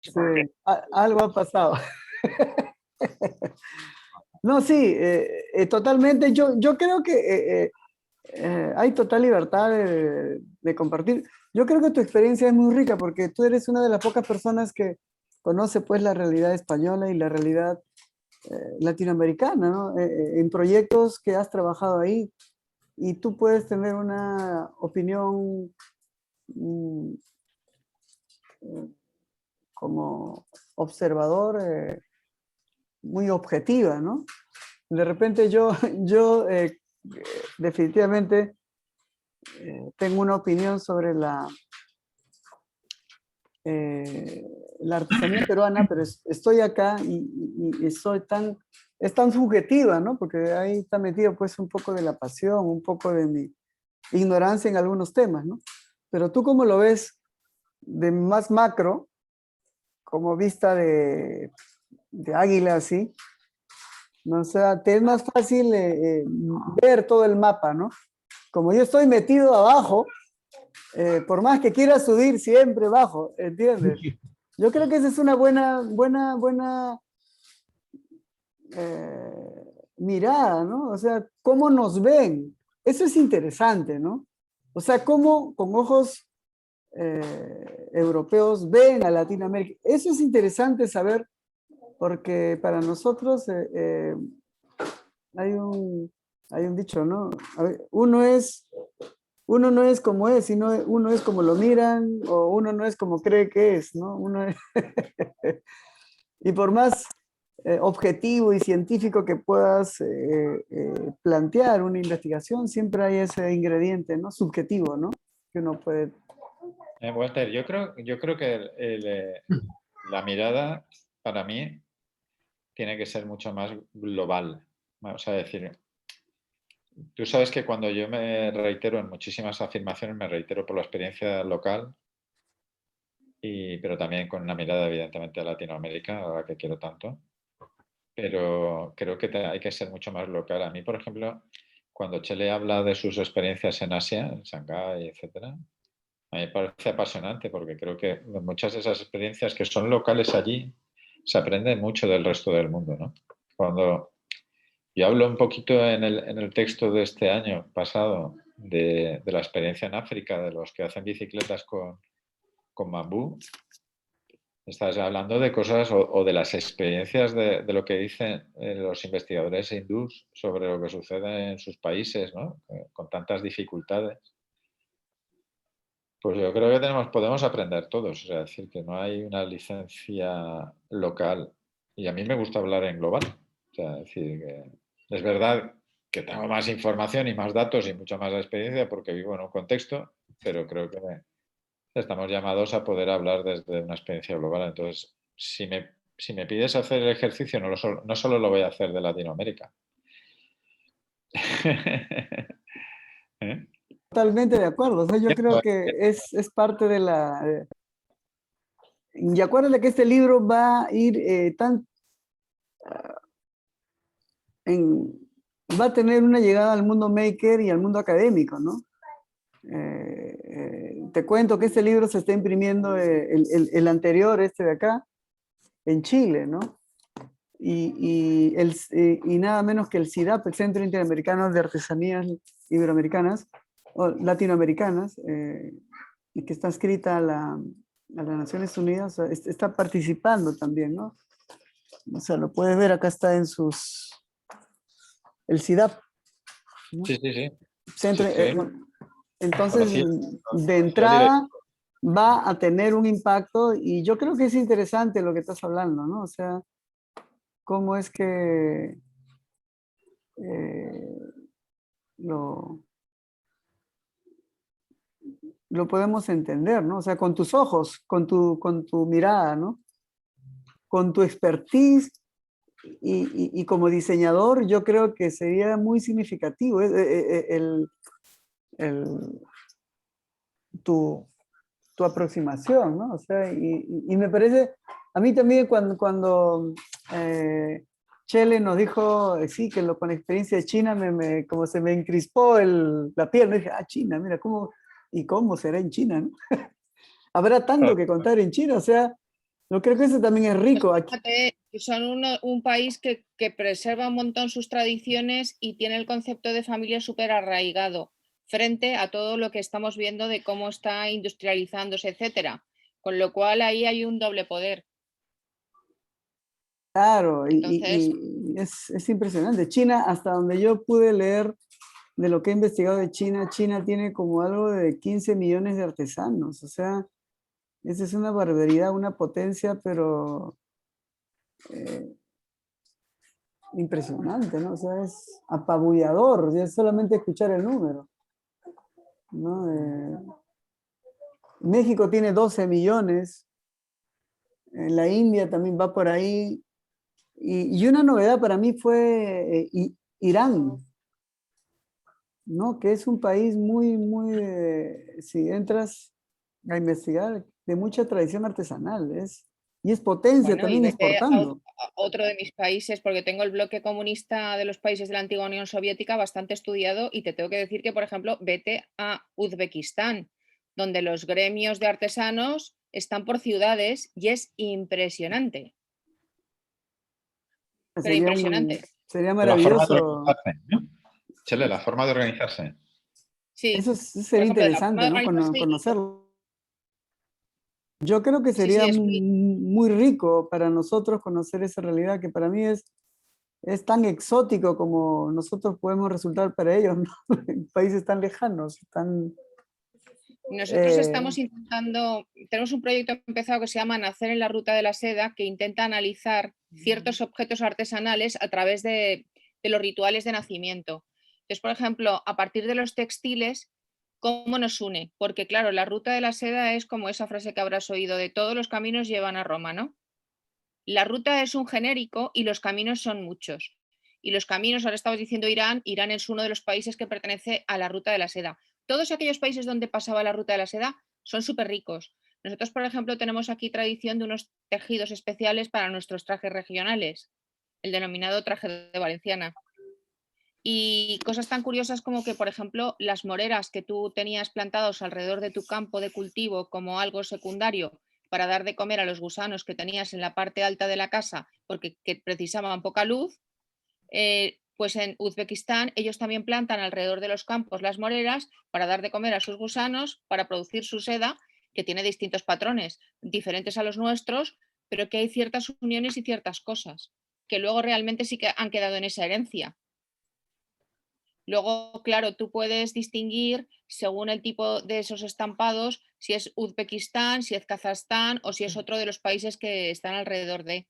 Sí, algo ha pasado. No, sí, totalmente. Yo creo que hay total libertad de compartir. Yo creo que tu experiencia es muy rica porque tú eres una de las pocas personas que conoce pues la realidad española y la realidad latinoamericana, ¿no? En proyectos que has trabajado ahí y tú puedes tener una opinión mm, como observador muy objetiva, ¿no? De repente yo definitivamente tengo una opinión sobre eh, la artesanía peruana, pero estoy acá y soy es tan subjetiva, ¿no? Porque ahí está metido pues un poco de la pasión, un poco de mi ignorancia en algunos temas, ¿no? Pero tú cómo lo ves de más macro, como vista de águila así, ¿no? O sea, te es más fácil ver todo el mapa, ¿no? Como yo estoy metido abajo, por más que quiera subir, siempre bajo, ¿entiendes? Yo creo que esa es una buena mirada, ¿no? O sea, cómo nos ven. Eso es interesante, ¿no? O sea, cómo con ojos europeos ven a Latinoamérica. Eso es interesante saber porque para nosotros hay hay un dicho, ¿no? A ver, uno no es como es, sino uno es como lo miran o uno no es como cree que es, ¿no? Y por más objetivo y científico que puedas plantear una investigación, siempre hay ese ingrediente, ¿no? Subjetivo, ¿no? Que uno puede... Walter, yo creo que la mirada para mí tiene que ser mucho más global. O sea, decir, tú sabes que cuando yo me reitero en muchísimas afirmaciones, me reitero por la experiencia local, pero también con una mirada evidentemente a Latinoamérica, a la que quiero tanto. Pero creo que hay que ser mucho más local. A mí, por ejemplo, cuando Chele habla de sus experiencias en Asia, en Shanghái, etcétera, a mí me parece apasionante porque creo que muchas de esas experiencias que son locales allí se aprenden mucho del resto del mundo, ¿no? Cuando yo hablo un poquito en el texto de este año pasado de la experiencia en África, de los que hacen bicicletas con bambú, estás hablando de cosas o de las experiencias de lo que dicen los investigadores hindús sobre lo que sucede en sus países, ¿no? Con tantas dificultades. Pues yo creo que podemos aprender todos, o sea, decir que no hay una licencia local y a mí me gusta hablar en global, o sea, decir que es verdad que tengo más información y más datos y mucha más experiencia porque vivo en un contexto, pero creo que estamos llamados a poder hablar desde una experiencia global. Entonces, si me pides hacer el ejercicio, no solo lo voy a hacer de Latinoamérica. ¿Eh? Totalmente de acuerdo. O sea, yo creo que es parte de la... y acuérdate que este libro va a ir en, va a tener una llegada al mundo maker y al mundo académico, ¿no? Te cuento que este libro se está imprimiendo, el anterior, este de acá, en Chile, ¿no? Y nada menos que el CIDAP, el Centro Interamericano de Artesanías Iberoamericanas, o latinoamericanas, y que está escrita a las Naciones Unidas, está participando también, ¿no? O sea, lo puedes ver, acá está en el CIDAP, ¿no? Sí, sí, sí. Sí, Centro, sí. entonces, Conocí, de conocí al director. entrada va a tener un impacto y yo creo que es interesante lo que estás hablando, ¿no? O sea, cómo es que eh, lo, lo podemos entender, ¿no? O sea, con tus ojos, con tu mirada, ¿no? Con tu expertise y como diseñador, yo creo que sería muy significativo el, tu, tu aproximación, ¿no? O sea, y me parece, a mí también cuando Chele nos dijo, sí, que con la experiencia de China, como se me encrispó la piel, me dije, ah, China, mira, ¿cómo, y cómo será en China, ¿no? Habrá tanto que contar en China, o sea, Yo creo que eso también es rico. Aquí, Fíjate, son un país que preserva un montón sus tradiciones y tiene el concepto de familia súper arraigado frente a todo lo que estamos viendo de cómo está industrializándose, etcétera. Con lo cual ahí hay un doble poder. claro, Entonces, y es impresionante. China, hasta donde yo pude leer de lo que he investigado de China, China tiene como algo de 15 millones de artesanos. O sea, esa es una barbaridad, una potencia, pero eh, impresionante, ¿no? O sea, es apabullador, ya es solamente escuchar el número, ¿no? México tiene 12 millones, la India también va por ahí, y una novedad para mí fue Irán, ¿no? Que es un país si entras a investigar, de mucha tradición artesanal, y es potencia bueno, y también vete exportando. a otro de mis países, porque tengo el bloque comunista de los países de la antigua Unión Soviética bastante estudiado y te tengo que decir que, por ejemplo, vete a Uzbekistán, donde los gremios de artesanos están por ciudades y es impresionante, pero Sería, impresionante. sería La forma de maravilloso. organizarse, ¿no? Chele, la forma de organizarse. Sí, Eso por sería ejemplo, la forma interesante, de ¿no? organizarse Conocerlo. Yo creo que sí, sí, sería es muy... muy rico para nosotros conocer esa realidad que para mí es tan exótico como nosotros podemos resultar para ellos, ¿no? En países tan lejanos, tan... Nosotros eh, estamos intentando, tenemos un proyecto empezado que se llama Nacer en la Ruta de la Seda, que intenta analizar ciertos objetos artesanales a través de los rituales de nacimiento. Entonces, por ejemplo, a partir de los textiles, ¿cómo nos une? Porque claro, la Ruta de la Seda es como esa frase que habrás oído de todos los caminos llevan a Roma, ¿no? La ruta es un genérico y los caminos son muchos. Y los caminos, ahora estamos diciendo Irán, Irán es uno de los países que pertenece a la ruta de la seda. Todos aquellos países donde pasaba la ruta de la seda son súper ricos. Nosotros, por ejemplo, tenemos aquí tradición de unos tejidos especiales para nuestros trajes regionales, el denominado traje de valenciana. Y cosas tan curiosas como que, por ejemplo, las moreras que tú tenías plantados alrededor de tu campo de cultivo como algo secundario para dar de comer a los gusanos que tenías en la parte alta de la casa porque precisaban poca luz, pues en Uzbekistán ellos también plantan alrededor de los campos las moreras para dar de comer a sus gusanos, para producir su seda, que tiene distintos patrones, diferentes a los nuestros, pero que hay ciertas uniones y ciertas cosas que luego realmente sí que han quedado en esa herencia. Luego, claro, tú puedes distinguir según el tipo de esos estampados si es Uzbekistán, si es Kazajstán o si es otro de los países que están alrededor de.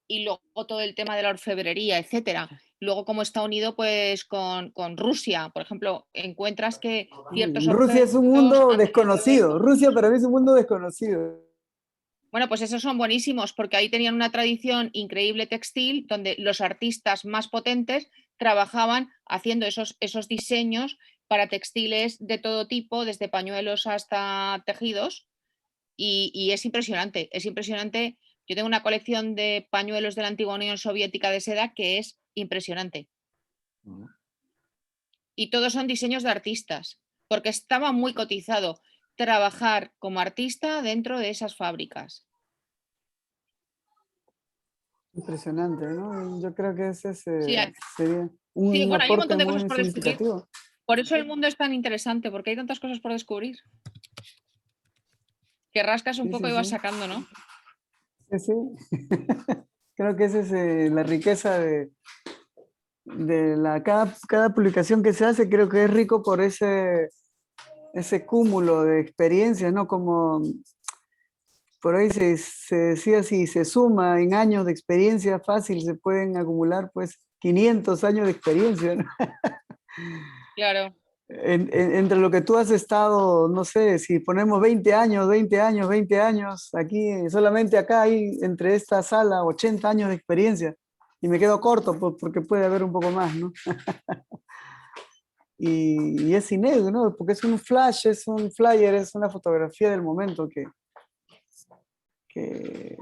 Y luego todo el tema de la orfebrería, etcétera. Luego, como está unido pues con Rusia, por ejemplo, encuentras que ciertos Rusia es un objetos mundo han tenido que ver desconocido. Rusia para mí es un mundo desconocido. Bueno, pues esos son buenísimos porque ahí tenían una tradición increíble textil donde los artistas más potentes trabajaban haciendo esos diseños para textiles de todo tipo, desde pañuelos hasta tejidos. Y es impresionante, es impresionante. Yo tengo una colección de pañuelos de la antigua Unión Soviética de seda que es impresionante. Y todos son diseños de artistas, porque estaba muy cotizado trabajar como artista dentro de esas fábricas. Impresionante, ¿no? Yo creo que ese Sí, sería sí, un bueno, hay un aporte montón de cosas muy por descubrir. significativo. Por eso el mundo es tan interesante, porque hay tantas cosas por descubrir. Que rascas un Sí, poco sí, y vas sí. sacando, ¿no? Sí, sí. Creo que esa es la riqueza cada publicación que se hace, creo que es rico por ese cúmulo de experiencias, ¿no? Como por ahí se decía, si se suma en años de experiencia fácil, se pueden acumular pues 500 años de experiencia, ¿no? Claro. Entre lo que tú has estado, no sé, si ponemos 20 años, 20 años, 20 años, aquí, solamente acá hay entre esta sala 80 años de experiencia. Y me quedo corto porque puede haber un poco más, ¿no? Y es inédito, ¿no? Porque es un flash, es un flyer, es una fotografía del momento que, que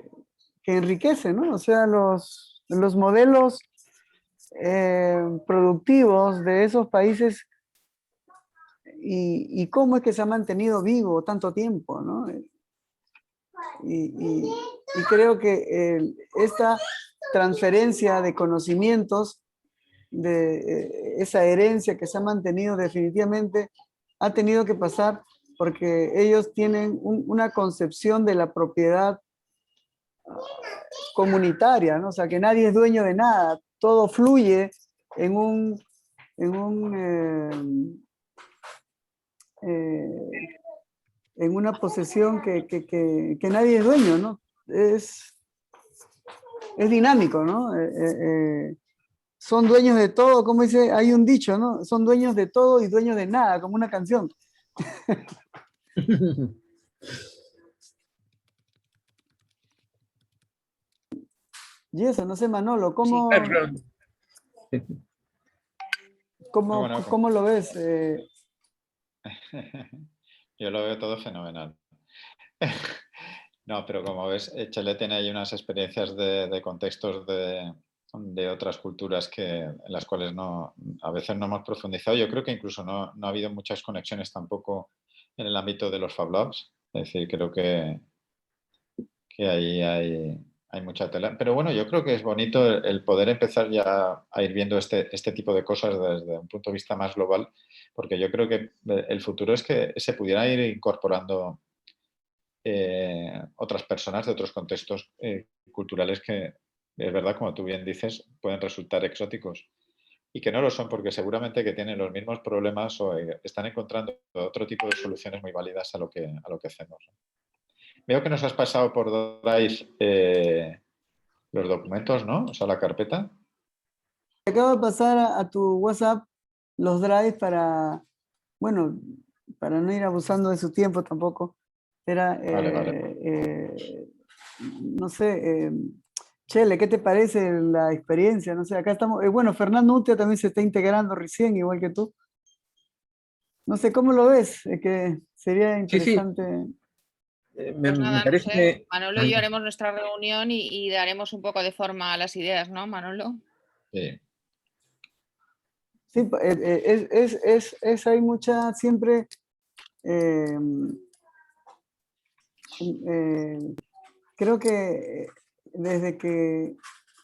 enriquece, ¿no? O sea, los modelos productivos de esos países y cómo es que se ha mantenido vivo tanto tiempo, ¿no? y creo que esta transferencia de conocimientos, de esa herencia que se ha mantenido definitivamente, ha tenido que pasar porque ellos tienen una concepción de la propiedad comunitaria, ¿no? O sea, que nadie es dueño de nada, todo fluye en en una posesión que nadie es dueño, ¿no? Es dinámico, ¿no? Son dueños de todo, como dice, hay un dicho, ¿no? Son dueños de todo y dueños de nada, como una canción. Y eso, no sé, Manolo, ¿cómo, Bueno, cómo lo ves? yo lo veo todo fenomenal. No, pero como ves, Chile tiene ahí unas experiencias de contextos de otras culturas en las cuales a veces no hemos profundizado. Yo creo que incluso no ha habido muchas conexiones tampoco en el ámbito de los Fab Labs. Es decir, creo que ahí hay mucha tela. Pero bueno, yo creo que es bonito el poder empezar ya a ir viendo este tipo de cosas desde un punto de vista más global, porque yo creo que el futuro es que se pudiera ir incorporando otras personas de otros contextos culturales que, es verdad, como tú bien dices, pueden resultar exóticos y que no lo son porque seguramente que tienen los mismos problemas o están encontrando otro tipo de soluciones muy válidas a lo que hacemos. Veo que nos has pasado por Drive los documentos, ¿no? O sea, la carpeta. Acabo de pasar a tu WhatsApp los drives para, bueno, para no ir abusando de su tiempo tampoco. Era, Vale. no sé, Chele, ¿qué te parece la experiencia? No sé, acá estamos, bueno, Fernando Utia también se está integrando recién, igual que tú. No sé, ¿cómo lo ves? Que sería Sí, sí, interesante. me Pues nada, no parece sé. que... Manolo y yo haremos nuestra reunión y daremos un poco de forma a las ideas, ¿no, Manolo? Sí. Sí, hay mucha, siempre, eh, creo que desde que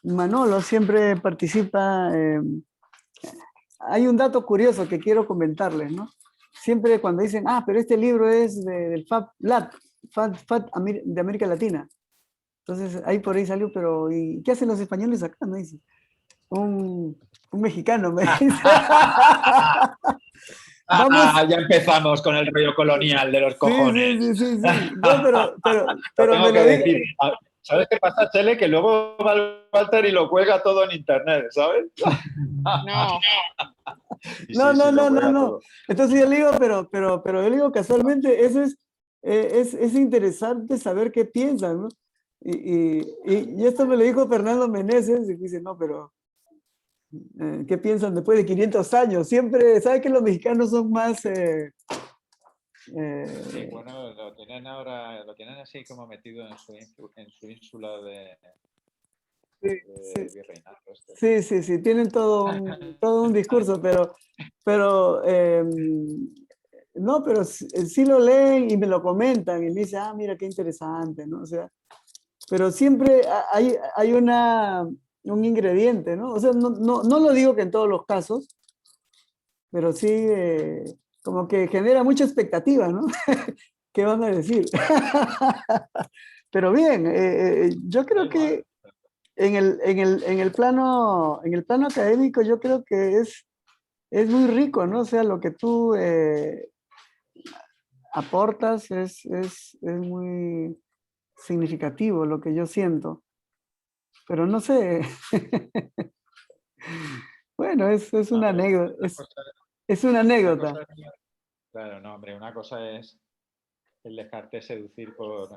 Manolo siempre participa, hay un dato curioso que quiero comentarles, ¿no? Siempre cuando dicen, pero este libro es del Fab Lab, de América Latina. Entonces, ahí por ahí salió, pero ¿y qué hacen los españoles acá? Me dice. Un mexicano me dice. Vamos. Ya empezamos con el rollo colonial de los cojones. Sí. No, pero Tengo me que lo digo. decir. ¿Sabes qué pasa, Chele? Que luego va el Walter y lo cuelga todo en internet, ¿sabes? No. No. Entonces yo le digo, pero yo le digo casualmente, eso es interesante saber qué piensan, ¿no? Y esto me lo dijo Fernando Meneses, y dice, no, pero ¿qué piensan después de 500 años? Siempre, ¿sabes que los mexicanos son más... Sí, bueno, lo tienen ahora, lo tienen así como metido en su ínsula de virreinato. Sí, tienen todo un discurso, pero no, pero sí lo leen y me lo comentan y me dicen, mira qué interesante, ¿no? O sea, pero siempre hay un ingrediente, ¿no? O sea, no lo digo que en todos los casos, pero sí como que genera mucha expectativa, ¿no? ¿Qué van a decir? Pero bien, yo creo que en el plano académico yo creo que es muy rico, ¿no? O sea, lo que tú aportas es muy significativo, lo que yo siento. Pero no sé. Bueno, es una anécdota. Es una anécdota. Claro, no, hombre, una cosa es el dejarte seducir por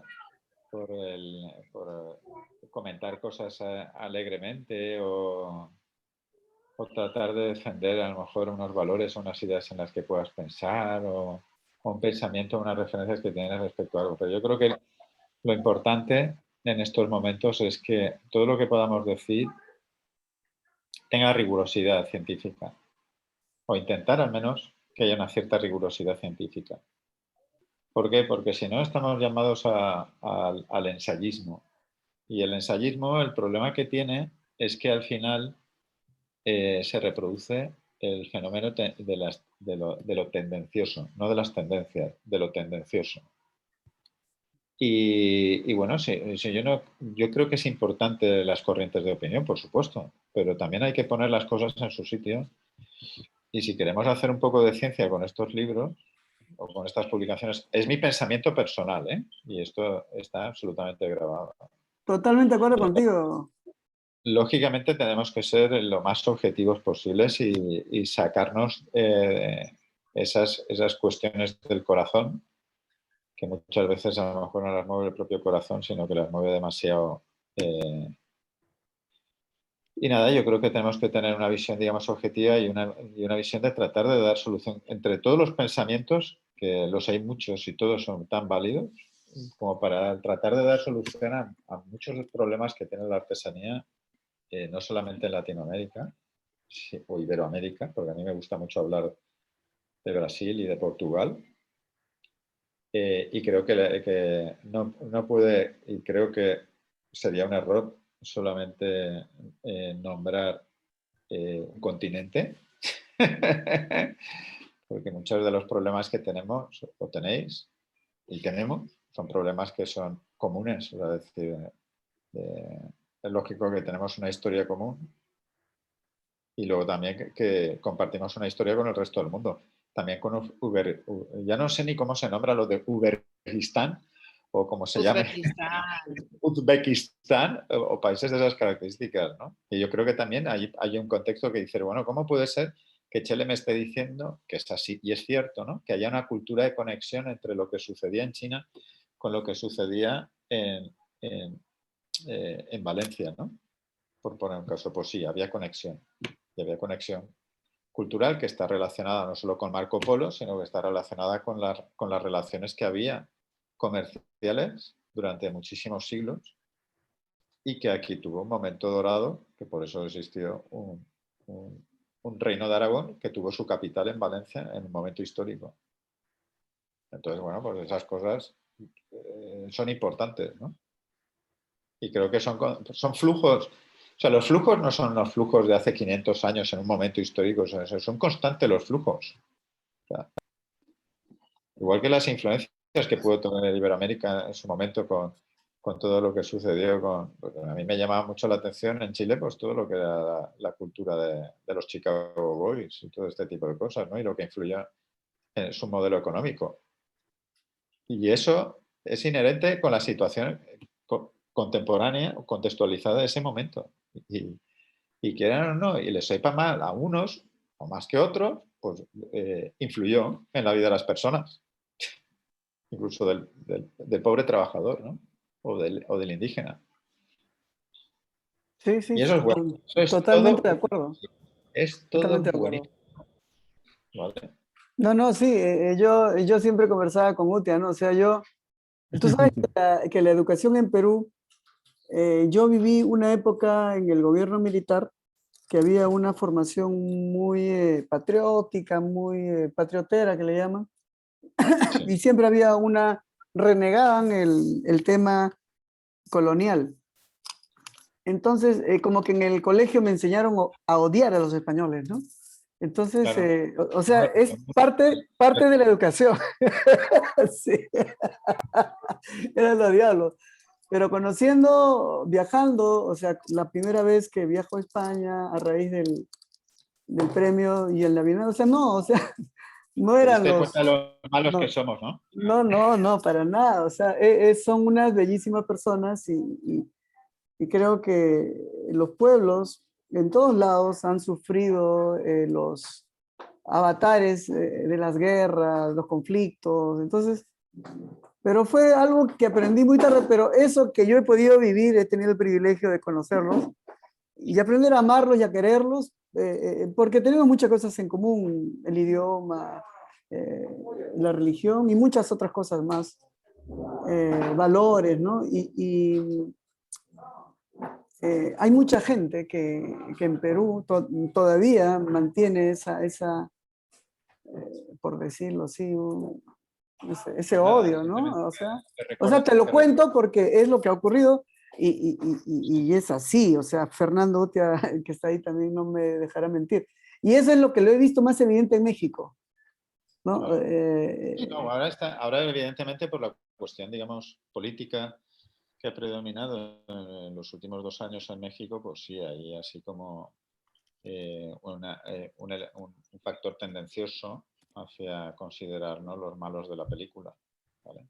comentar cosas alegremente o tratar de defender a lo mejor unos valores o unas ideas en las que puedas pensar o un pensamiento o unas referencias que tienes respecto a algo. Pero yo creo que lo importante en estos momentos es que todo lo que podamos decir tenga rigurosidad científica o intentar al menos que haya una cierta rigurosidad científica. ¿Por qué? Porque si no estamos llamados al ensayismo. Y el ensayismo, el problema que tiene es que al final se reproduce el fenómeno de lo tendencioso, no de las tendencias, de lo tendencioso. Y bueno, sí, yo creo que es importante las corrientes de opinión, por supuesto, pero también hay que poner las cosas en su sitio. Y si queremos hacer un poco de ciencia con estos libros o con estas publicaciones, es mi pensamiento personal, ¿eh? Y esto está absolutamente grabado. Totalmente de acuerdo contigo. Lógicamente tenemos que ser lo más objetivos posibles y sacarnos esas cuestiones del corazón, que muchas veces a lo mejor no las mueve el propio corazón, sino que las mueve demasiado. Y nada, yo creo que tenemos que tener una visión, digamos, objetiva y una visión de tratar de dar solución entre todos los pensamientos, que los hay muchos y todos son tan válidos, como para tratar de dar solución a muchos problemas que tiene la artesanía, no solamente en Latinoamérica o Iberoamérica, porque a mí me gusta mucho hablar de Brasil y de Portugal. Y creo que no puede, y creo que sería un error solamente nombrar un continente, porque muchos de los problemas que tenemos o tenéis y tenemos son problemas que son comunes, es decir, es lógico que tenemos una historia común y luego también que compartimos una historia con el resto del mundo. También con ya no sé ni cómo se nombra lo de Uzbekistán o como se llame, Uzbekistán o países de esas características, ¿no? Y yo creo que también hay un contexto que dice, bueno, ¿cómo puede ser que Chele me esté diciendo que es así? Y es cierto, ¿no? Que haya una cultura de conexión entre lo que sucedía en China con lo que sucedía en Valencia, ¿no? Por poner un caso, pues sí, había conexión. Y había conexión cultural que está relacionada no solo con Marco Polo, sino que está relacionada con las relaciones que había comerciales durante muchísimos siglos y que aquí tuvo un momento dorado, que por eso existió un reino de Aragón que tuvo su capital en Valencia en un momento histórico. Entonces, bueno, pues esas cosas son importantes, ¿no? Y creo que son flujos. O sea, los flujos no son los flujos de hace 500 años en un momento histórico, o sea, son constantes los flujos. O sea, igual que las influencias que pudo tener Iberoamérica en su momento con todo lo que sucedió pues a mí me llamaba mucho la atención en Chile, pues todo lo que era la cultura de los Chicago Boys y todo este tipo de cosas, ¿no? Y lo que influyó en su modelo económico. Y eso es inherente con la situación contemporánea o contextualizada de ese momento. Y quieran o no, y les sepa mal a unos o más que otros, pues influyó en la vida de las personas, incluso del pobre trabajador, ¿no? O del indígena. Sí, sí, Y eso es bueno. Eso totalmente de acuerdo. es todo Totalmente de buenísimo. acuerdo. ¿Vale? No, sí, yo siempre conversaba con Utia, ¿no? O sea, tú sabes que la educación en Perú, yo viví una época en el gobierno militar que había una formación muy patriótica, muy patriotera, que le llaman, Sí. y siempre había renegaban el tema colonial. Entonces, como que en el colegio me enseñaron a odiar a los españoles, ¿no? Entonces, Claro. o sea, es parte de la educación. Sí, era lo diablo. Pero viajando, o sea, la primera vez que viajo a España a raíz del premio y el Navidad, o sea, no, o sea, no Te eran diste los... cuenta de lo malos No, que somos, ¿no? no, para nada. O sea, son unas bellísimas personas y creo que los pueblos en todos lados han sufrido los avatares de las guerras, los conflictos. Entonces, pero fue algo que aprendí muy tarde, pero eso que yo he podido vivir, he tenido el privilegio de conocerlos y aprender a amarlos y a quererlos, porque tenemos muchas cosas en común, el idioma, la religión y muchas otras cosas más, valores, ¿no? Hay mucha gente que en Perú todavía mantiene por decirlo así, ese Nada, odio, simplemente ¿no? te O sea, recuerdo- te lo te cuento porque es lo que ha ocurrido y es así. O sea, Fernando Utia, que está ahí también, no me dejará mentir. Y eso es lo que lo he visto más evidente en México, ¿no? Claro. Sí, no, ahora evidentemente por la cuestión, digamos, política que ha predominado en los últimos 2 años en México, pues sí, hay así como un factor tendencioso hacia considerar, ¿no?, los malos de la película. ¿Vale?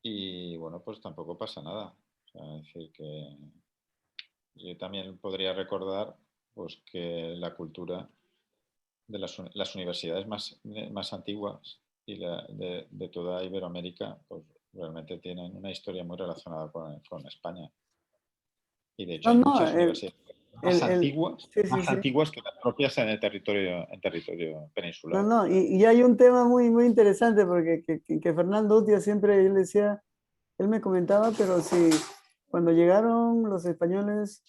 Y bueno, pues tampoco pasa nada. O sea, es decir, que yo también podría recordar pues, que la cultura de las universidades más antiguas y de toda Iberoamérica, pues realmente tienen una historia muy relacionada con España. Y de hecho No, hay no, muchas universidades sí, sí, más sí. antiguas que las propias en territorio No, peninsular. no, y hay un tema muy, muy interesante porque que Fernando Utia siempre, él decía, él me comentaba, pero si cuando llegaron los españoles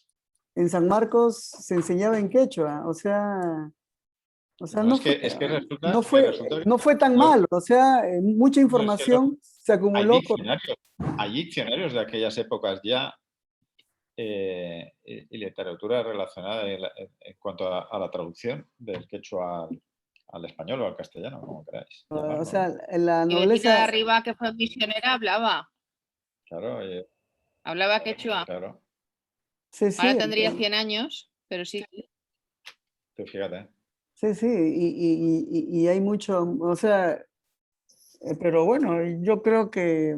en San Marcos se enseñaba en quechua, o sea, No, es que resulta, no fue tan no, mal, o sea, mucha no, es que información se hay acumuló por... diccionarios, hay diccionarios de aquellas épocas ya y literatura relacionada en cuanto a la traducción del quechua al español o al castellano, como queráis O llamarlo, sea, ¿no? Mi vecina de nobleza, arriba, que fue misionera, Claro, hablaba quechua. claro, sí, Ahora sí, tendría 100 años, pero sí. tú fíjate. sí, sí, y hay mucho, o sea, pero bueno, yo creo que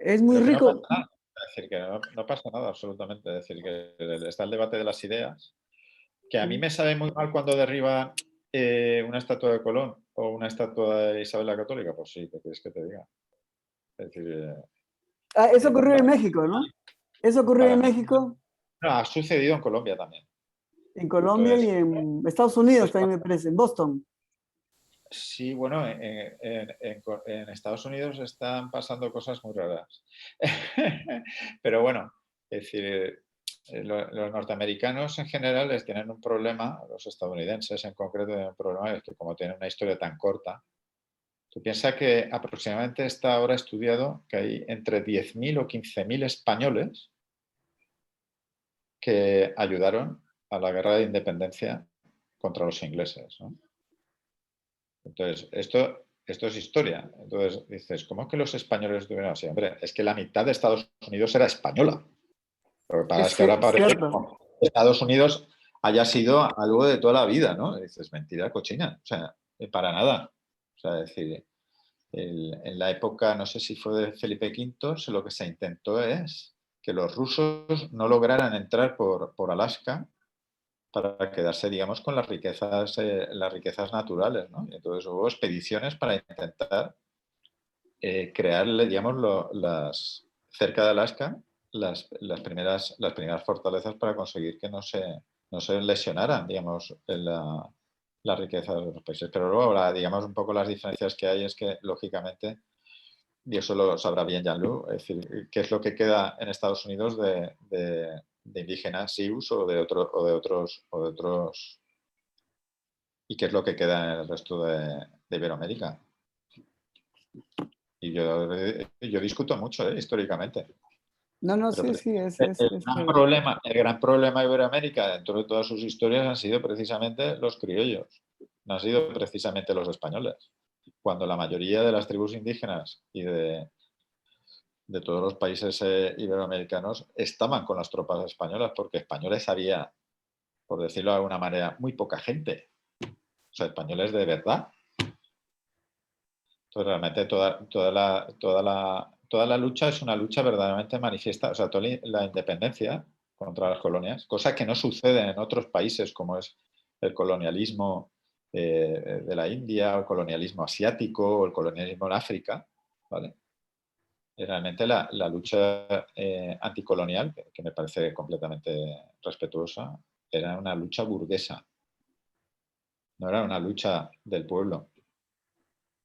es muy Pero que no pasa rico. nada, es decir, que no pasa nada absolutamente, es decir, que está el debate de las ideas, que a mí me sabe muy mal cuando derriba una estatua de Colón o una estatua de Isabel la Católica, pues sí, ¿qué quieres que te diga? Es decir, Ah, eso ocurrió en para, México, ¿no? Eso ocurrió para en mí México, no, ha sucedido en Colombia también. en Colombia y Entonces, en Estados Unidos pues, también me parece, en Boston. sí, bueno, en Estados Unidos están pasando cosas muy raras. Pero bueno, es decir, los norteamericanos en general les tienen un problema, los estadounidenses en concreto tienen un problema, es que como tienen una historia tan corta, tú piensas que aproximadamente está ahora estudiado que hay entre 10.000 o 15.000 españoles que ayudaron a la guerra de independencia contra los ingleses, ¿no? Entonces, esto es historia. Entonces dices, ¿cómo es que los españoles estuvieron así? Hombre, es que la mitad de Estados Unidos era española. Lo que pasa es que ahora parece Cierto. que Estados Unidos haya sido algo de toda la vida, ¿no? Y dices, mentira cochina. O sea, para nada. O sea, es decir, en la época, no sé si fue de Felipe V, lo que se intentó es que los rusos no lograran entrar por Alaska para quedarse, digamos, con las riquezas naturales, ¿no? Y entonces hubo expediciones para intentar crear, digamos, cerca de Alaska las primeras fortalezas para conseguir que no se lesionaran, digamos, la riqueza de los países. Pero luego, digamos, un poco las diferencias que hay es que, lógicamente, y eso lo sabrá bien Jean-Luc, es decir, qué es lo que queda en Estados Unidos de indígenas Sioux o de otros, y qué es lo que queda en el resto de Iberoamérica. Y yo discuto mucho, históricamente. No, no, Pero sí, sí, el gran problema de Iberoamérica dentro de todas sus historias han sido precisamente los criollos, no han sido precisamente los españoles. Cuando la mayoría de las tribus indígenas y de todos los países iberoamericanos estaban con las tropas españolas, porque españoles había, por decirlo de alguna manera, muy poca gente. O sea, españoles de verdad. Entonces, realmente toda la lucha es una lucha verdaderamente manifiesta. O sea, toda la independencia contra las colonias, cosa que no sucede en otros países como es el colonialismo de la India, o el colonialismo asiático, o el colonialismo en África, ¿vale? Y realmente la lucha anticolonial, que me parece completamente respetuosa, era una lucha burguesa, no era una lucha del pueblo,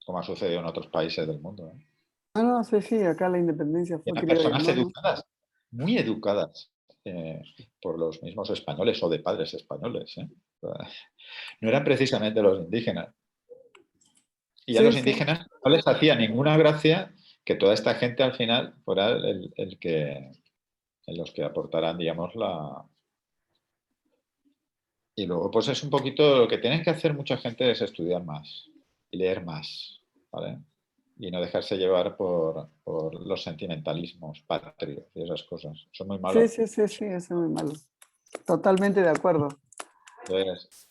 como ha sucedido en otros países del mundo, ¿eh? no, no, sí, sí, acá la independencia Y fue eran criolla, personas ¿no? ¿No? educadas, muy educadas por los mismos españoles o de padres españoles, ¿eh? No eran precisamente los indígenas. Y a Sí, los sí. indígenas no les hacía ninguna gracia que toda esta gente al final fuera en los que aportaran, digamos, la... Y luego, pues es un poquito lo que tiene que hacer mucha gente es estudiar más y leer más, ¿vale? Y no dejarse llevar por los sentimentalismos patrios y esas cosas. Son muy Sí, malos. sí, sí, sí, eso es muy malo. Totalmente de acuerdo. Entonces,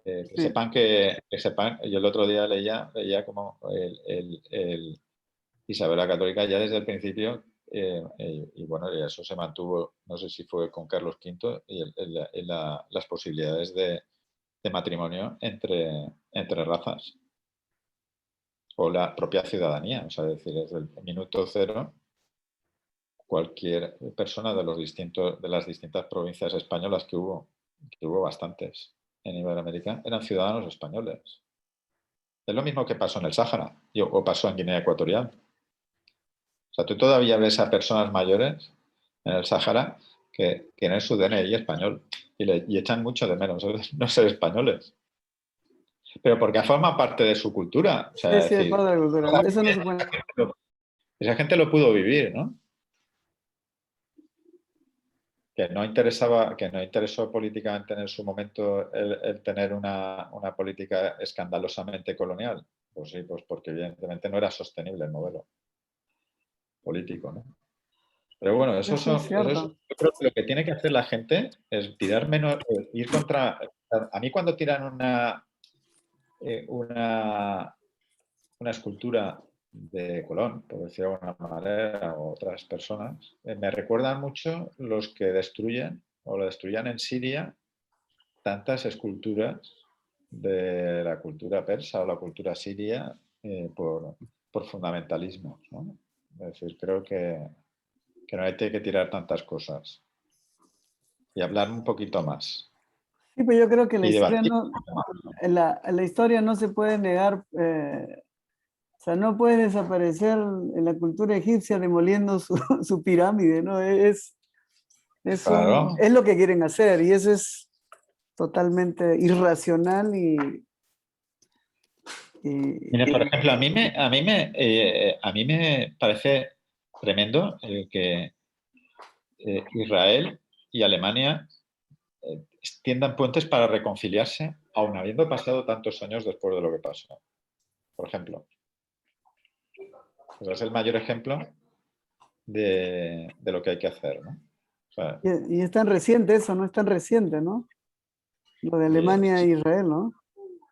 que Sí. sepan que sepan, yo el otro día leía como Isabel la Católica ya desde el principio, y bueno, y eso se mantuvo, no sé si fue con Carlos V, y las posibilidades de matrimonio entre razas o la propia ciudadanía. O sea, es decir, desde el minuto cero, cualquier persona de las distintas provincias españolas que hubo bastantes en Iberoamérica, eran ciudadanos españoles. Es lo mismo que pasó en el Sáhara o pasó en Guinea Ecuatorial. O sea, tú todavía ves a personas mayores en el Sáhara que tienen su DNI español y echan mucho de menos no ser españoles. Pero porque forma parte de su cultura. O Sí, sea, es sí, es decir, parte de la cultura. Eso no se puede. esa gente lo pudo vivir, ¿no? Que no interesó políticamente en su momento el tener una política escandalosamente colonial. Pues sí, pues porque evidentemente no era sostenible el modelo político, ¿no? Pero bueno, Eso es cierto. yo creo que lo que tiene que hacer la gente es tirar menos, ir contra... A mí cuando tiran una escultura de Colón, por decirlo de alguna manera, o otras personas, me recuerdan mucho los que destruyen o lo destruían en Siria tantas esculturas de la cultura persa o la cultura siria por fundamentalismos, ¿no? Es decir, creo que no hay que tirar tantas cosas y hablar un poquito más Sí, pero yo creo que la y historia debatir. no, la historia no se puede negar, o sea, no puede desaparecer en la cultura egipcia demoliendo su pirámide, ¿no? Claro. Es lo que quieren hacer y eso es totalmente irracional Mira, y- por ejemplo, a mí me parece tremendo que Israel y Alemania extiendan puentes para reconciliarse, aun habiendo pasado tantos años después de lo que pasó. Por ejemplo, pues es el mayor ejemplo de lo que hay que hacer, ¿no? O sea, y es tan reciente eso, no es tan reciente, ¿no? Lo de Alemania sí, e Israel, ¿no?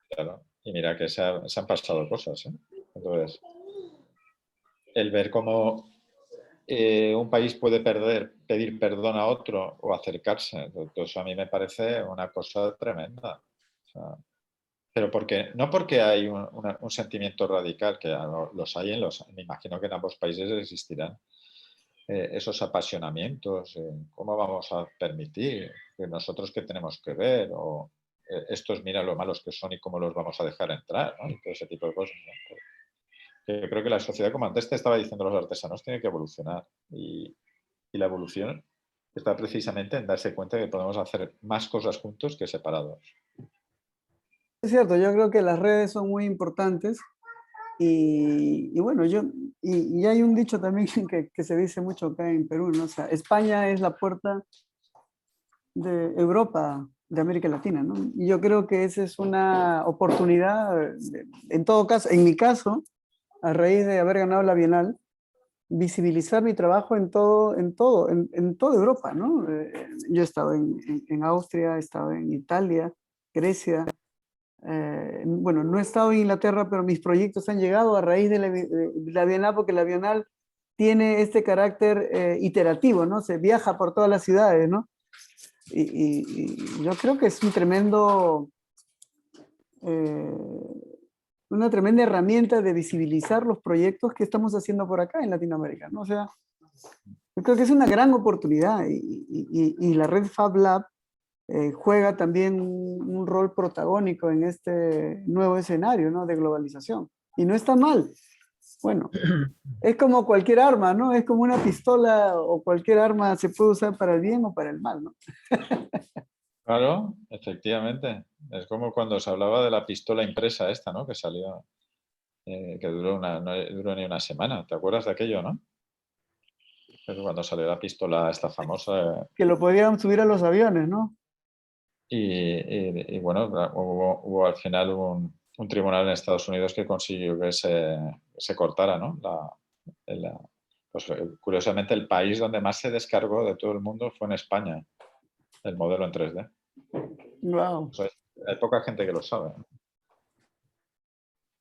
claro. Y mira que se han pasado cosas, ¿eh? Entonces, el ver cómo un país puede pedir perdón a otro o acercarse, eso a mí me parece una cosa tremenda. O sea, pero no porque hay un sentimiento radical, que los hay me imagino que en ambos países existirán esos apasionamientos, ¿cómo vamos a permitir que nosotros qué tenemos que ver? O estos mira lo malos que son y cómo los vamos a dejar entrar, ¿no? Y todo ese tipo de cosas, ¿no? Yo creo que la sociedad, como antes te estaba diciendo los artesanos, tiene que evolucionar. Y la evolución está precisamente en darse cuenta de que podemos hacer más cosas juntos que separados. Es cierto, yo creo que las redes son muy importantes y bueno, y hay un dicho también que se dice mucho acá en Perú, ¿no? O sea, España es la puerta de Europa, de América Latina, ¿no? Y yo creo que esa es una oportunidad, en todo caso, en mi caso, a raíz de haber ganado la Bienal, visibilizar mi trabajo en toda Europa, ¿no? Yo he estado en Austria, he estado en Italia, Grecia, bueno, no he estado en Inglaterra, pero mis proyectos han llegado a raíz de la Bienal, porque la Bienal tiene este carácter iterativo, ¿no? Se viaja por todas las ciudades, ¿no? Y yo creo que es una tremenda herramienta de visibilizar los proyectos que estamos haciendo por acá en Latinoamérica, ¿no? O sea, yo creo que es una gran oportunidad y la red Fab Lab juega también un rol protagónico en este nuevo escenario, ¿no? De globalización. Y no está mal. Bueno, es como cualquier arma, ¿no? Es como una pistola o cualquier arma se puede usar para el bien o para el mal, ¿no? Claro, efectivamente. Es como cuando se hablaba de la pistola impresa esta, ¿no? Que salió, que duró no duró ni una semana. ¿Te acuerdas de aquello, no? Pero cuando salió la pistola esta famosa. Que lo podían subir a los aviones, ¿no? Y bueno, hubo al final un tribunal en Estados Unidos que consiguió que se cortara, ¿no? Pues, curiosamente, el país donde más se descargó de todo el mundo fue en España, el modelo en 3D. Wow. O sea, hay poca gente que lo sabe, ¿no?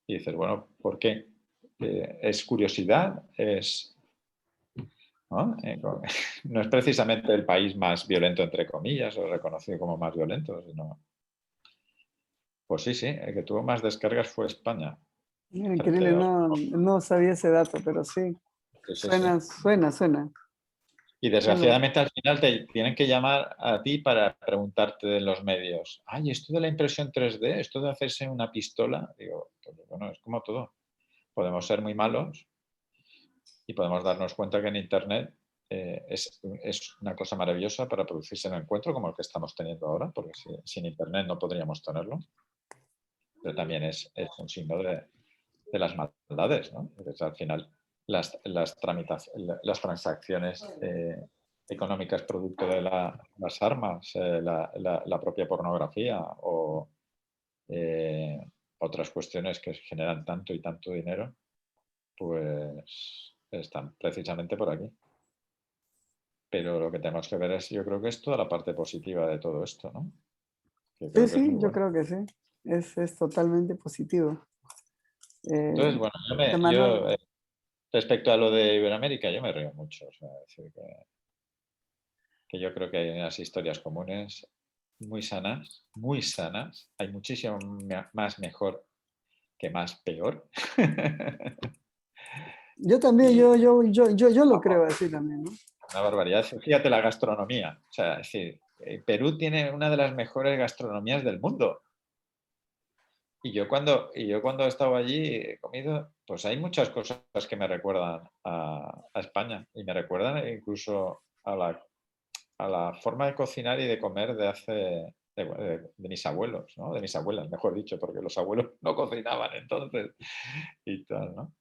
Y dices, bueno, ¿por qué? ¿Es curiosidad? ¿No? No es precisamente el país más violento, entre comillas, o reconocido como más violento, sino... Pues sí, el que tuvo más descargas fue España. Increíble, no sabía ese dato, pero sí. Sí. Suena. Y desgraciadamente al final te tienen que llamar a ti para preguntarte en los medios, ay, esto de la impresión 3D, esto de hacerse una pistola, digo, pues, bueno, es como todo. Podemos ser muy malos y podemos darnos cuenta que en Internet es una cosa maravillosa para producirse un encuentro como el que estamos teniendo ahora, porque sin Internet no podríamos tenerlo. Pero también es un signo de las maldades, ¿no? Entonces, al final, las transacciones económicas producto de las armas, la propia pornografía o otras cuestiones que generan tanto y tanto dinero, pues están precisamente por aquí. Pero lo que tenemos que ver es, yo creo que es toda la parte positiva de todo esto, ¿no? Que creo que es muy Yo bueno. creo que sí. Es totalmente positivo. Entonces, bueno, yo respecto a lo de Iberoamérica, yo me río mucho. O sea, decir que yo creo que hay unas historias comunes muy sanas, muy sanas. Hay muchísimo más mejor que más peor. Yo también, Y yo lo creo así también, ¿no? una barbaridad. Fíjate la gastronomía. O sea, es decir, Perú tiene una de las mejores gastronomías del mundo. Y yo cuando he estado allí he comido, pues hay muchas cosas que me recuerdan a España y me recuerdan incluso a la forma de cocinar y de comer de mis abuelos, ¿no? De mis abuelas, mejor dicho, porque los abuelos no cocinaban entonces y tal, ¿no?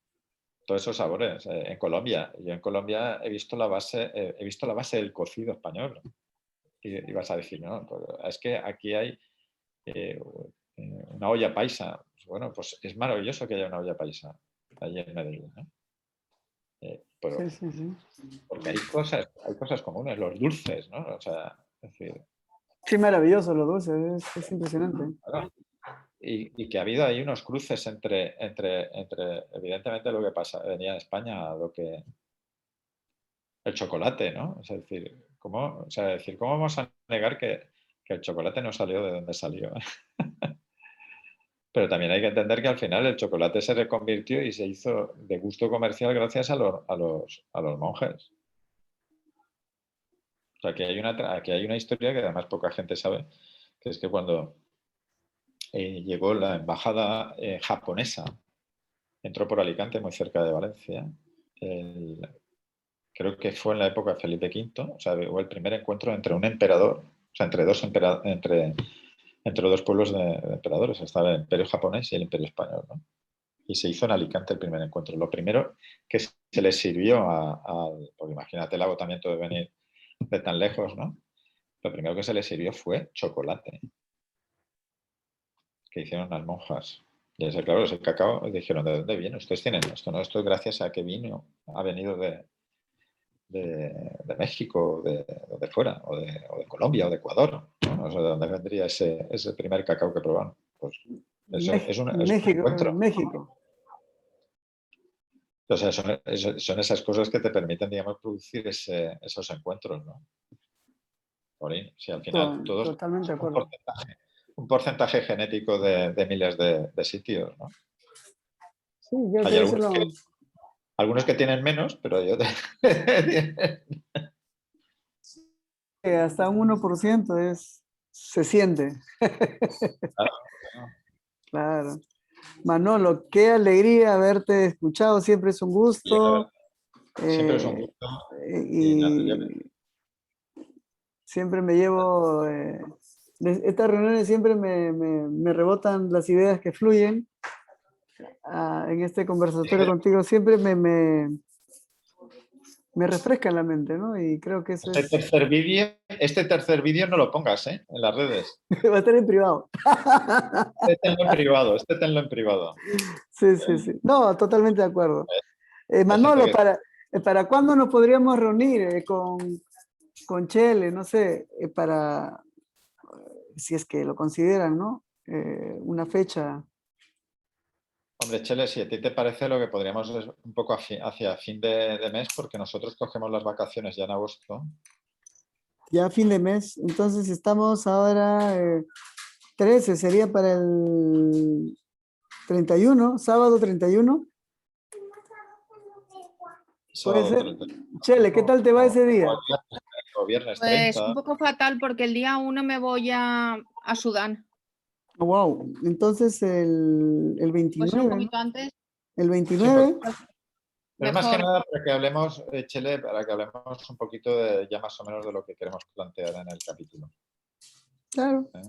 Todos esos sabores. En Colombia, yo en Colombia he visto la base del cocido español. Y vas a decir, no, pues es que aquí hay una olla paisa. Pues bueno, pues es maravilloso que haya una olla paisa allí en Medellín, ¿no? Pero Sí. porque hay cosas comunes, los dulces, ¿no? O sea, es decir, Sí, maravilloso los dulces, es impresionante. claro, y que ha habido ahí unos cruces entre evidentemente lo que venía en España, el chocolate, ¿no? Es decir, ¿cómo vamos a negar que el chocolate no salió de donde salió? Pero también hay que entender que al final el chocolate se reconvirtió y se hizo de gusto comercial gracias a los monjes. O sea, aquí hay una historia que además poca gente sabe, que es que cuando llegó la embajada japonesa, entró por Alicante, muy cerca de Valencia, creo que fue en la época de Felipe V, o sea, hubo el primer encuentro entre un emperador, o sea, entre dos pueblos de emperadores, estaba el imperio japonés y el imperio español, ¿no? Y se hizo en Alicante el primer encuentro. Lo primero que se les sirvió porque imagínate el agotamiento de venir de tan lejos, ¿no? Lo primero que se les sirvió fue chocolate, que hicieron las monjas. Y ese, claro, ese cacao, dijeron, ¿de dónde viene? Ustedes tienen esto, ¿no? Esto es gracias a que ha venido de México, de fuera, o de Colombia, o de Ecuador, ¿no? No sé de dónde vendría ese primer cacao que probaron. Pues eso es un encuentro. México. O sea, son esas cosas que te permiten, digamos, producir esos encuentros, ¿no? Jolín, si al final todos Totalmente de un acuerdo. porcentaje genético de miles de sitios, ¿no? Sí, yo Hay sé, eso algunos que tienen menos, pero hay otros. hasta un 1% se siente. Claro. Manolo, qué alegría haberte escuchado, siempre es un gusto. Siempre es un gusto. Y nada, Y siempre me llevo Estas reuniones siempre me rebotan las ideas que fluyen. En este conversatorio contigo siempre me refrescan la mente, ¿no? Y creo que eso es... Este tercer vídeo no lo pongas, ¿eh? En las redes. Va a estar en privado. Este tenlo en privado, este tenlo en privado. Sí, sí, sí. No, totalmente de acuerdo. Hay Manolo, gente ¿para cuándo nos podríamos reunir con Chele? No sé, para, si es que lo consideran, ¿no? Una fecha. Hombre, Chele, si a ti te parece, lo que podríamos es un poco hacia fin de mes, porque nosotros cogemos las vacaciones ya en agosto. Ya a fin de mes. Entonces estamos ahora 13, sería para el 31, sábado 31. Puede Sábado ser. 30. Chele, ¿qué tal te va ese día? O viernes Pues 30. un poco fatal porque el día 1 me voy a Sudán. Wow, entonces el Pues un 29, ¿no? poquito antes, El Sí, 29, pero más que mejor. nada para que hablemos, Chele, para que hablemos un poquito de, ya más o menos de lo que queremos plantear en el capítulo. claro. ¿Eh?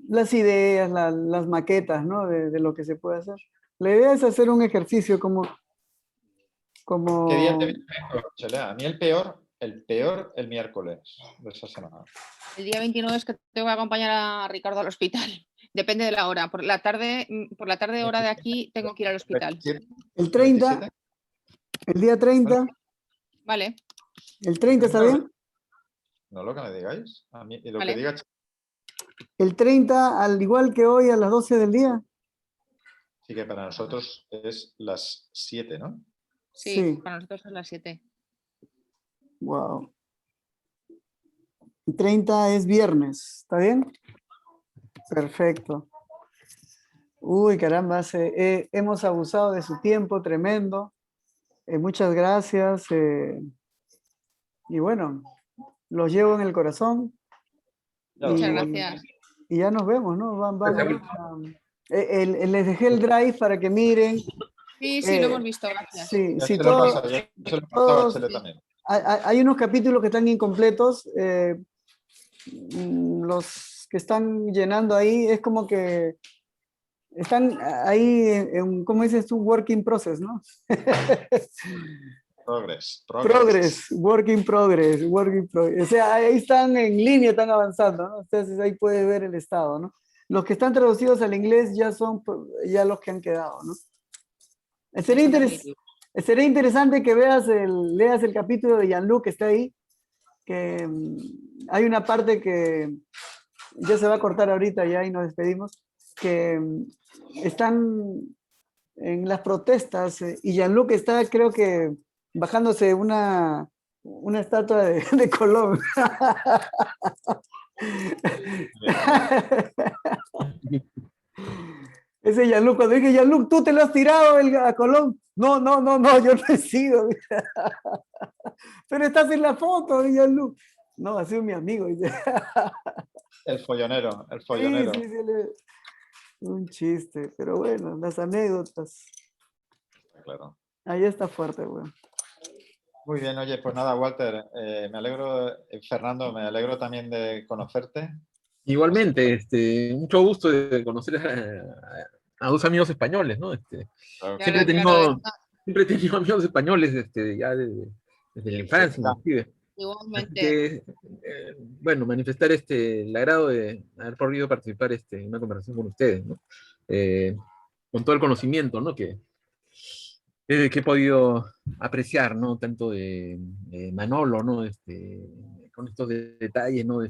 Las ideas, las maquetas, ¿no? De lo que se puede hacer. La idea es hacer un ejercicio como ¿Qué día te viene mejor, Chele? A mí el miércoles de esa semana. El día 29 es que tengo que acompañar a Ricardo al hospital. Depende de la hora. Por la tarde hora de aquí, tengo que ir al hospital. el 30, 27. el día 30, Vale, el 30, ¿está bien? No lo que me digáis. A mí, y lo Vale. que diga El 30, al igual que hoy a las 12 del día. sí que para nosotros es las 7, ¿no? sí, Sí. para nosotros son las 7. Wow. El 30 es viernes, ¿está bien? Perfecto. Uy, caramba, hemos abusado de su tiempo, tremendo. Muchas gracias. Y bueno, los llevo en el corazón. Muchas Y, gracias. y ya nos vemos, ¿no? Les dejé el drive para que miren. Sí, sí, lo hemos visto, gracias. Sí, Ya sí, se lo he pasado, ya se lo he pasado a todos, Chele también. hay unos capítulos que están incompletos. Los que están llenando ahí es como que están ahí ¿cómo dices tú? Work in process, ¿no? Progress. Work in progress. O sea, ahí están en línea, están avanzando, ¿no? Entonces ahí puedes ver el estado, ¿no? Los que están traducidos al inglés ya son ya los que han quedado, ¿no? Sería interesante que leas el capítulo de Jean-Luc que está ahí, que hay una parte que ya se va a cortar ahorita ya y nos despedimos, que están en las protestas y Jean-Luc está, creo que, bajándose una estatua de Colón. Ese Jean-Luc, cuando dije, Jean-Luc, tú te lo has tirado a Colón. No, yo no he sido. Pero estás en la foto, Jean-Luc. No, ha sido mi amigo. El follonero. Sí, un chiste, pero bueno, las anécdotas. Claro. Ahí está fuerte, güey. Muy bien, oye, pues nada, Walter, me alegro, Fernando, me alegro también de conocerte. Igualmente, mucho gusto de conocer a dos amigos españoles, ¿no? Claro, Siempre he tenido amigos españoles ya desde la infancia, inclusive. Así Igualmente. que, bueno, manifestar el agrado de haber podido participar en una conversación con ustedes, ¿no? Con todo el conocimiento, ¿no? que he podido apreciar, ¿no? Tanto de Manolo, ¿no? Con estos detalles, ¿no?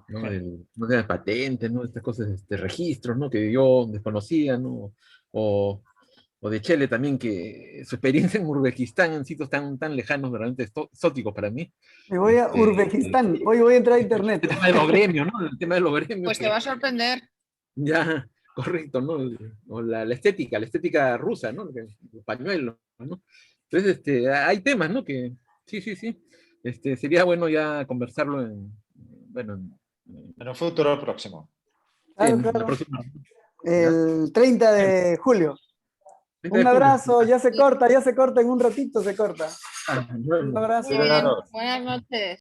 ¿no? De las patentes, ¿no? Estas cosas, registros, ¿no? Que yo desconocía, ¿no? O de Chele también, que su experiencia en Uzbekistán, en sitios tan lejanos, realmente exóticos para mí. Me voy a Uzbekistán, hoy voy a entrar a internet. El tema de los gremios, ¿no? El tema de los gremios. Pues te va a sorprender. Ya, correcto, ¿no? O la estética rusa, ¿no? Los pañuelos, ¿no? Entonces, hay temas, ¿no? Que sí. Sería bueno ya conversarlo en un futuro próximo. Claro. la próxima. El 30 de julio. Un abrazo, ya se corta en un ratito se corta. Un abrazo. Muy bien, buenas noches.